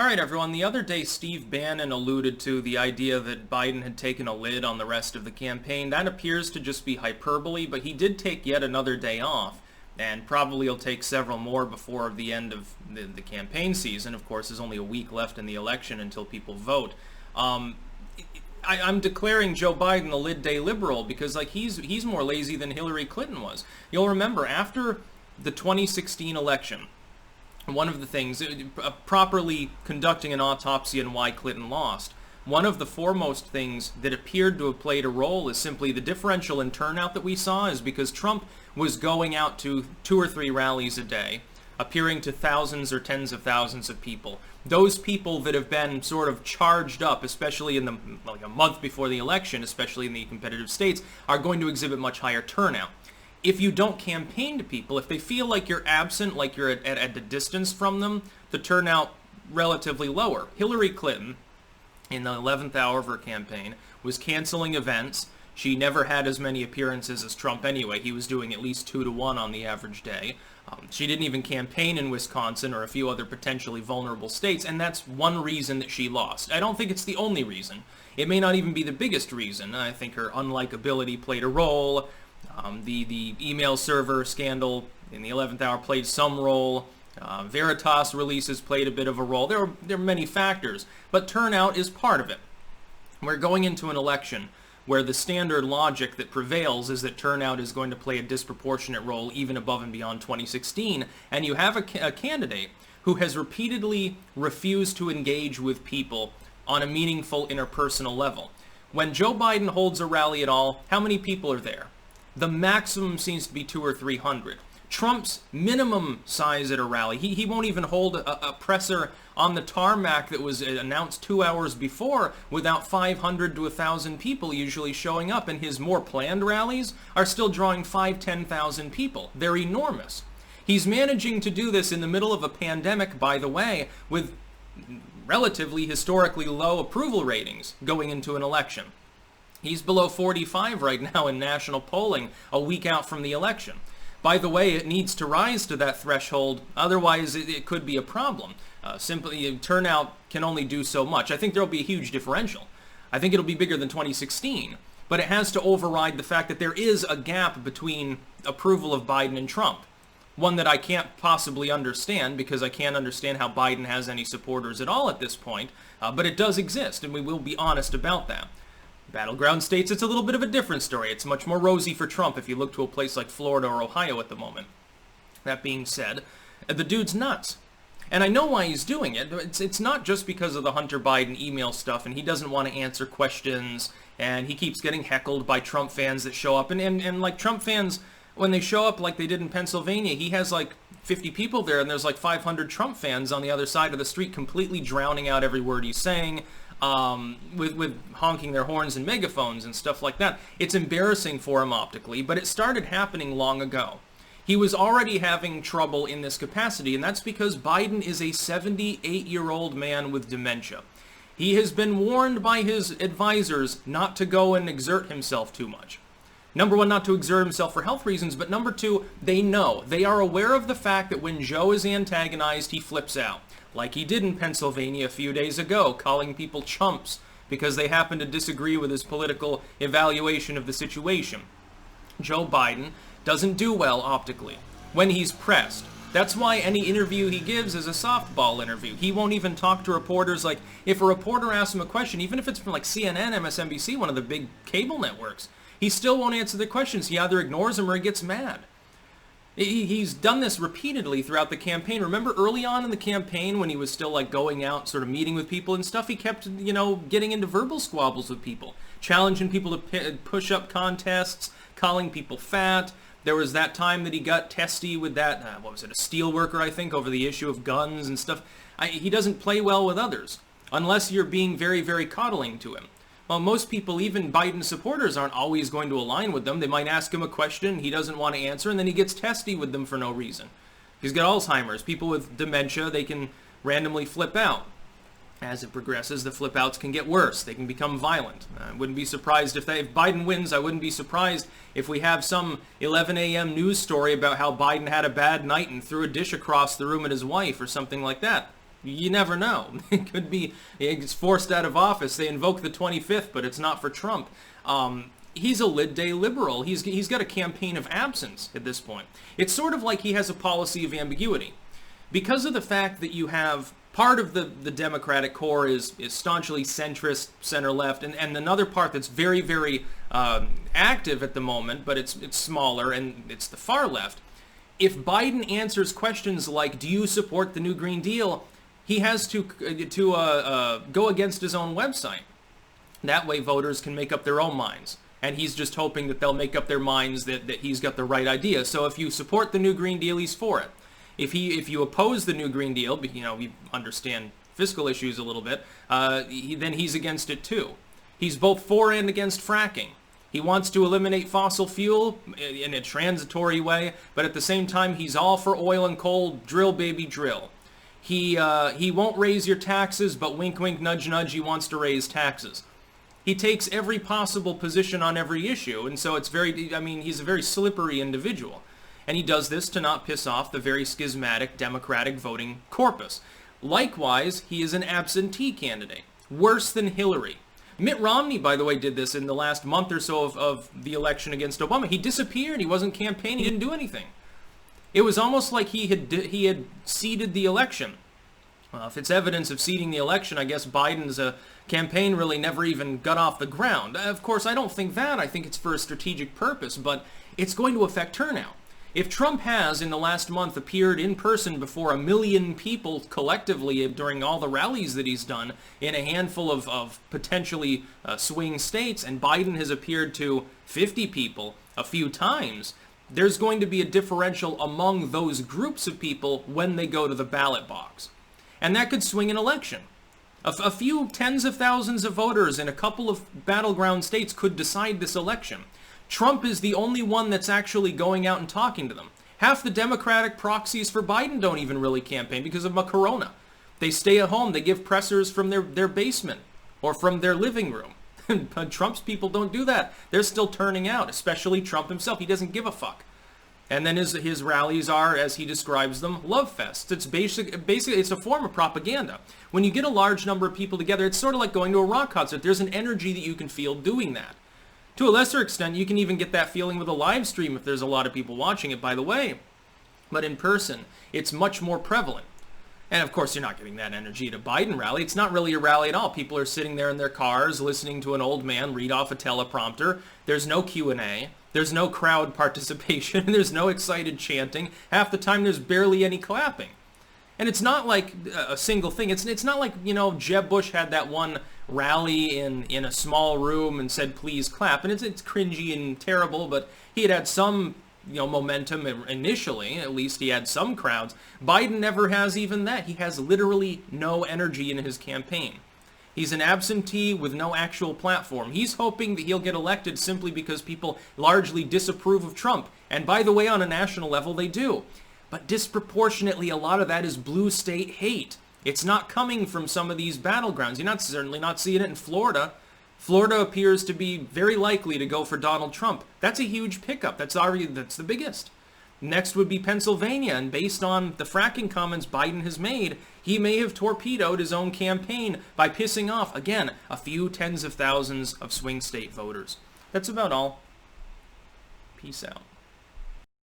All right, everyone. The other day, Steve Bannon alluded to the idea that Biden had taken a lid on the rest of the campaign. That appears to just be hyperbole, but he did take yet another day off, and probably he'll take several more before the end of the campaign season. Of course, there's only a week left in the election until people vote. I'm declaring Joe Biden a lid day liberal because he's more lazy than Hillary Clinton was. You'll remember after the 2016 election, one of the things, properly conducting an autopsy on why Clinton lost, one of the foremost things that appeared to have played a role is simply the differential in turnout that we saw is because Trump was going out to 2 or 3 rallies a day, appearing to thousands or tens of thousands of people. Those people that have been sort of charged up, especially in a month before the election, especially in the competitive states, are going to exhibit much higher turnout. If you don't campaign to people, if they feel like you're absent, like you're at a distance from them, the turnout relatively lower. Hillary Clinton, in the 11th hour of her campaign, was canceling events. She never had as many appearances as Trump anyway. He was doing at least 2 to 1 on the average day. She didn't even campaign in Wisconsin or a few other potentially vulnerable states, and that's one reason that she lost. I don't think it's the only reason. It may not even be the biggest reason. I think her unlikability played a role. The email server scandal in the 11th hour played some role. Veritas releases played a bit of a role. There are many factors, but turnout is part of it. We're going into an election where the standard logic that prevails is that turnout is going to play a disproportionate role even above and beyond 2016, and you have a candidate who has repeatedly refused to engage with people on a meaningful interpersonal level. When Joe Biden holds a rally at all, how many people are there? The maximum seems to be 200 or 300. Trump's minimum size at a rally, he won't even hold a presser on the tarmac that was announced 2 hours before without 500 to 1,000 people usually showing up, and his more planned rallies are still drawing 5,000-10,000 people. They're enormous. He's managing to do this in the middle of a pandemic, by the way, with relatively historically low approval ratings going into an election. He's below 45 right now in national polling a week out from the election. By the way, it needs to rise to that threshold, otherwise it could be a problem. Simply, turnout can only do so much. I think there will be a huge differential. I think it'll be bigger than 2016, but it has to override the fact that there is a gap between approval of Biden and Trump. One that I can't possibly understand because I can't understand how Biden has any supporters at all at this point, but it does exist, and we will be honest about that. Battleground states, it's a little bit of a different story. It's much more rosy for Trump if you look to a place like Florida or Ohio at the moment. That being said, the dude's nuts. And I know why he's doing it. It's not just because of the Hunter Biden email stuff, and he doesn't want to answer questions, and he keeps getting heckled by Trump fans that show up. And like Trump fans, when they show up like they did in Pennsylvania, he has like 50 people there, and there's like 500 Trump fans on the other side of the street completely drowning out every word he's saying. With honking their horns and megaphones and stuff like that. It's embarrassing for him optically, but it started happening long ago. He was already having trouble in this capacity, and that's because Biden is a 78-year-old man with dementia. He has been warned by his advisors not to go and exert himself too much. Number one, not to exert himself for health reasons, but number two, they know. They are aware of the fact that when Joe is antagonized, he flips out. Like he did in Pennsylvania a few days ago, calling people chumps because they happen to disagree with his political evaluation of the situation. Joe Biden doesn't do well optically when he's pressed. That's why any interview he gives is a softball interview. He won't even talk to reporters. Like, if a reporter asks him a question, even if it's from like CNN, MSNBC, one of the big cable networks, he still won't answer the questions. He either ignores them or he gets mad. He's done this repeatedly throughout the campaign. Remember early on in the campaign when he was still like going out, sort of meeting with people and stuff, he kept, getting into verbal squabbles with people, challenging people to push-up contests, calling people fat. There was that time that he got testy with that, a steel worker, I think, over the issue of guns and stuff. He doesn't play well with others, unless you're being very, very coddling to him. Well, most people, even Biden supporters, aren't always going to align with them. They might ask him a question he doesn't want to answer, and then he gets testy with them for no reason. He's got Alzheimer's. People with dementia, they can randomly flip out. As it progresses, the flip outs can get worse. They can become violent. I wouldn't be surprised if Biden wins. I wouldn't be surprised if we have some 11 a.m. news story about how Biden had a bad night and threw a dish across the room at his wife or something like that. You never know. It could be he's forced out of office. They invoke the 25th, but it's not for Trump. He's a lid-day liberal. He's got a campaign of absence at this point. It's sort of like he has a policy of ambiguity. Because of the fact that you have part of the Democratic core is staunchly centrist, center-left, and another part that's very, very active at the moment, but it's smaller, and it's the far left. If Biden answers questions like, do you support the new Green Deal, he has to go against his own website. That way voters can make up their own minds. And he's just hoping that they'll make up their minds that he's got the right idea. So if you support the new Green Deal, he's for it. If you oppose the new Green Deal, we understand fiscal issues a little bit, then he's against it too. He's both for and against fracking. He wants to eliminate fossil fuel in a transitory way, but at the same time, he's all for oil and coal, drill baby drill. He won't raise your taxes, but wink wink nudge nudge, he wants to raise taxes. He takes every possible position on every issue, and so he's a very slippery individual. And he does this to not piss off the very schismatic Democratic voting corpus. Likewise, he is an absentee candidate, worse than Hillary. Mitt Romney, by the way, did this in the last month or so of the election against Obama. He disappeared. He wasn't campaigning. He didn't do anything. It was almost like he had ceded the election. Well, if it's evidence of ceding the election, I guess Biden's campaign really never even got off the ground. Of course, I don't think that. I think it's for a strategic purpose, but it's going to affect turnout. If Trump has, in the last month, appeared in person before 1 million people collectively during all the rallies that he's done in a handful of potentially swing states, and Biden has appeared to 50 people a few times, there's going to be a differential among those groups of people when they go to the ballot box. And that could swing an election. A few tens of thousands of voters in a couple of battleground states could decide this election. Trump is the only one that's actually going out and talking to them. Half the Democratic proxies for Biden don't even really campaign because of corona. They stay at home. They give pressers from their basement or from their living room. But Trump's people don't do that. They're still turning out, especially Trump himself. He doesn't give a fuck. And then his rallies are, as he describes them, love fests. It's basically it's a form of propaganda. When you get a large number of people together, it's sort of like going to a rock concert. There's an energy that you can feel doing that. To a lesser extent, you can even get that feeling with a live stream if there's a lot of people watching it, by the way. But in person, it's much more prevalent. And of course, you're not getting that energy at a Biden rally. It's not really a rally at all. People are sitting there in their cars listening to an old man read off a teleprompter. There's no Q&A. There's no crowd participation. There's no excited chanting. Half the time, there's barely any clapping. And it's not like a single thing. It's not like, Jeb Bush had that one rally in a small room and said, please clap. And it's cringy and terrible, but he had some momentum initially. At least he had some crowds. Biden never has even that. He has literally no energy in his campaign. He's an absentee with no actual platform. He's hoping that he'll get elected simply because people largely disapprove of Trump. And by the way, on a national level, they do. But disproportionately, a lot of that is blue state hate. It's not coming from some of these battlegrounds. You're certainly not seeing it in Florida. Florida appears to be very likely to go for Donald Trump. That's a huge pickup. That's the biggest. Next would be Pennsylvania, and based on the fracking comments Biden has made, he may have torpedoed his own campaign by pissing off, again, a few tens of thousands of swing state voters. That's about all. Peace out.